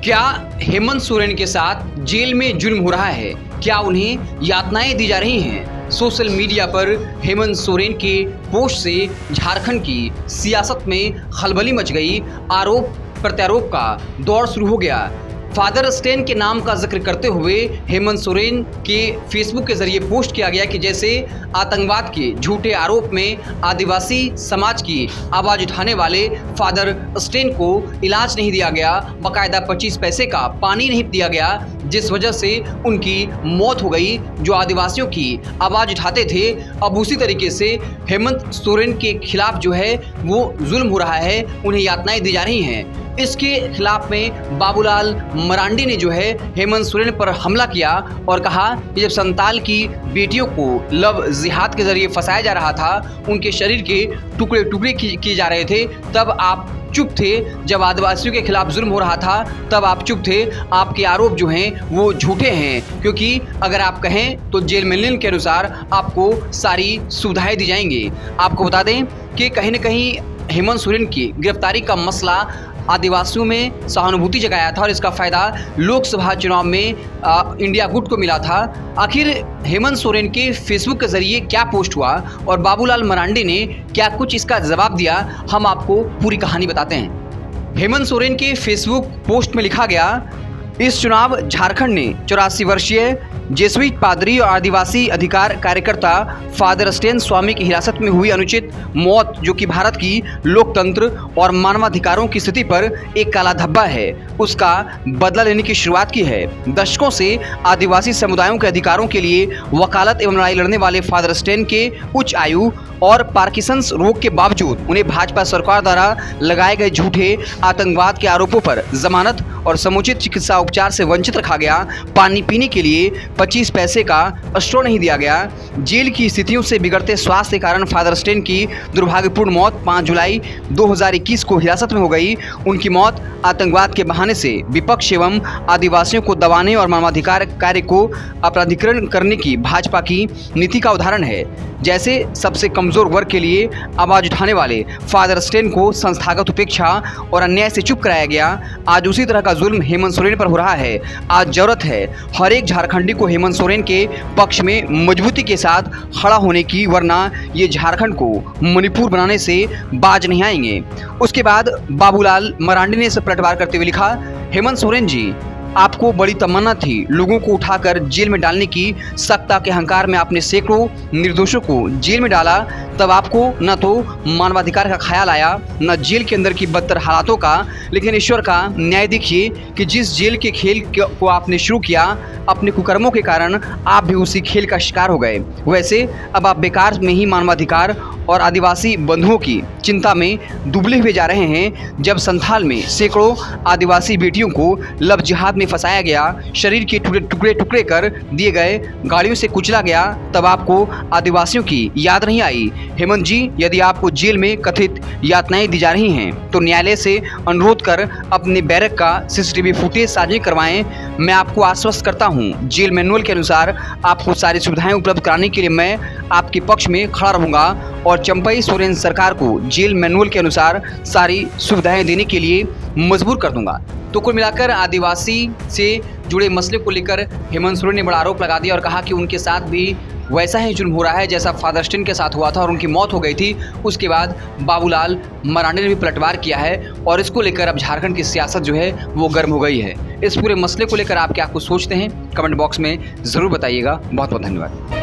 क्या हेमंत सोरेन के साथ जेल में जुल्म हो रहा है? क्या उन्हें यातनाएं दी जा रही हैं? सोशल मीडिया पर हेमंत सोरेन के पोस्ट से झारखंड की सियासत में खलबली मच गई। आरोप प्रत्यारोप का दौर शुरू हो गया। फादर स्टेन के नाम का जिक्र करते हुए हेमंत सोरेन के फेसबुक के जरिए पोस्ट किया गया कि जैसे आतंकवाद के झूठे आरोप में आदिवासी समाज की आवाज उठाने वाले फादर स्टेन को इलाज नहीं दिया गया, बाकायदा 25 पैसे का पानी नहीं दिया गया, जिस वजह से उनकी मौत हो गई। जो आदिवासियों की आवाज उठाते थे, अब उसी तरीके से हेमंत सोरेन के खिलाफ जो है वो जुल्म हो रहा है, उन्हें यातनाएं दी जा रही हैं। इसके खिलाफ में बाबूलाल मरांडी ने जो है हेमंत सोरेन पर हमला किया और कहा कि जब संताल की बेटियों को लव जिहाद के जरिए फंसाया जा रहा था, उनके शरीर के टुकड़े टुकड़े किए जा रहे थे, तब आप चुप थे। जब आदिवासियों के खिलाफ जुल्म हो रहा था तब आप चुप थे। आपके आरोप जो हैं वो झूठे हैं, क्योंकि अगर आप कहें तो जेल मिलने के अनुसार आपको सारी सुविधाएं दी जाएंगी। आपको बता दें कि कहीं न कहीं हेमंत सोरेन की गिरफ्तारी का मसला आदिवासियों में सहानुभूति जगाया था और इसका फ़ायदा लोकसभा चुनाव में इंडिया गुट को मिला था। आखिर हेमंत सोरेन के फेसबुक के जरिए क्या पोस्ट हुआ और बाबूलाल मरांडी ने क्या कुछ इसका जवाब दिया, हम आपको पूरी कहानी बताते हैं। हेमंत सोरेन के फेसबुक पोस्ट में लिखा गया, इस चुनाव झारखंड ने 84 वर्षीय जेसुइट पादरी और आदिवासी अधिकार कार्यकर्ता फादर स्टेन स्वामी की हिरासत में हुई अनुचित मौत, जो कि भारत की लोकतंत्र और मानवाधिकारों की स्थिति पर एक काला धब्बा है, उसका बदला लेने की शुरुआत की है। दशकों से आदिवासी समुदायों के अधिकारों के लिए वकालत एवं लड़ाई लड़ने वाले फादर स्टेन के उच्च आयु और पार्किंसंस रोग के बावजूद उन्हें भाजपा सरकार द्वारा लगाए गए झूठे आतंकवाद के आरोपों पर जमानत और समुचित चिकित्सा उपचार से वंचित रखा गया। पानी पीने के लिए 25 पैसे का स्ट्रॉ नहीं दिया गया। जेल की स्थितियों से बिगड़ते स्वास्थ्य के कारण फादर स्टेन की दुर्भाग्यपूर्ण मौत 5 जुलाई 2021 को हिरासत में हो गई। उनकी मौत आतंकवाद के बहाने से विपक्ष एवं आदिवासियों को दबाने और मानवाधिकार कार्य को अपराधीकरण करने की भाजपा की नीति का उदाहरण है। जैसे सबसे कमजोर वर्ग के लिए आवाज उठाने वाले फादर स्टेन को संस्थागत उपेक्षा और अन्याय से चुप कराया गया, आज उसी तरह का जुल्म हेमंत सोरेन पर हो रहा है। आज जरूरत है हर एक झारखंडी को हेमंत सोरेन के पक्ष में मजबूती के साथ खड़ा होने की, वरना ये झारखंड को मणिपुर बनाने से बाज नहीं आएंगे। उसके बाद बाबूलाल मरांडी ने इसे पलटवार करते हुए लिखा, हेमंत सोरेन जी, आपको बड़ी तमन्ना थी लोगों को उठाकर जेल में डालने की। सत्ता के अहंकार में आपने सैकड़ों निर्दोषों को जेल में डाला। तब आपको न तो मानवाधिकार का ख्याल आया, न जेल के अंदर की बदतर हालातों का। लेकिन ईश्वर का न्याय देखिए कि जिस जेल के खेल को आपने शुरू किया, अपने कुकर्मों के कारण आप भी उसी खेल का शिकार हो गए। वैसे अब आप बेकार में ही मानवाधिकार और आदिवासी बंधुओं की चिंता में दुबले हुए जा रहे हैं। जब संथाल में सैकड़ों आदिवासी बेटियों को लव जिहाद में फंसाया गया, शरीर के टुकड़े टुकड़े कर दिए गए, गाड़ियों से कुचला गया, तब आपको आदिवासियों की याद नहीं आई। हेमंत जी, यदि आपको जेल में कथित यातनाएं दी जा रही हैं तो न्यायालय से अनुरोध कर अपने बैरक का CCTV फुटेज साझा करवाएं। मैं आपको आश्वस्त करता हूं, जेल मैनुअल के अनुसार आपको सारी सुविधाएं उपलब्ध कराने के लिए मैं आपके पक्ष में खड़ा रहूंगा और चंपई सोरेन सरकार को जेल मैनुअल के अनुसार सारी सुविधाएं देने के लिए मजबूर कर दूंगा। तो कुल मिलाकर आदिवासी से जुड़े मसले को लेकर हेमंत सोरेन ने बड़ा आरोप लगा दिया और कहा कि उनके साथ भी वैसा ही जुल्म हो रहा है जैसा फादर स्टेन के साथ हुआ था और उनकी मौत हो गई थी। उसके बाद बाबूलाल मरांडी ने भी पलटवार किया है और इसको लेकर अब झारखंड की सियासत जो है वो गर्म हो गई है। इस पूरे मसले को लेकर आप क्या कुछ सोचते हैं, कमेंट बॉक्स में ज़रूर बताइएगा। बहुत बहुत धन्यवाद।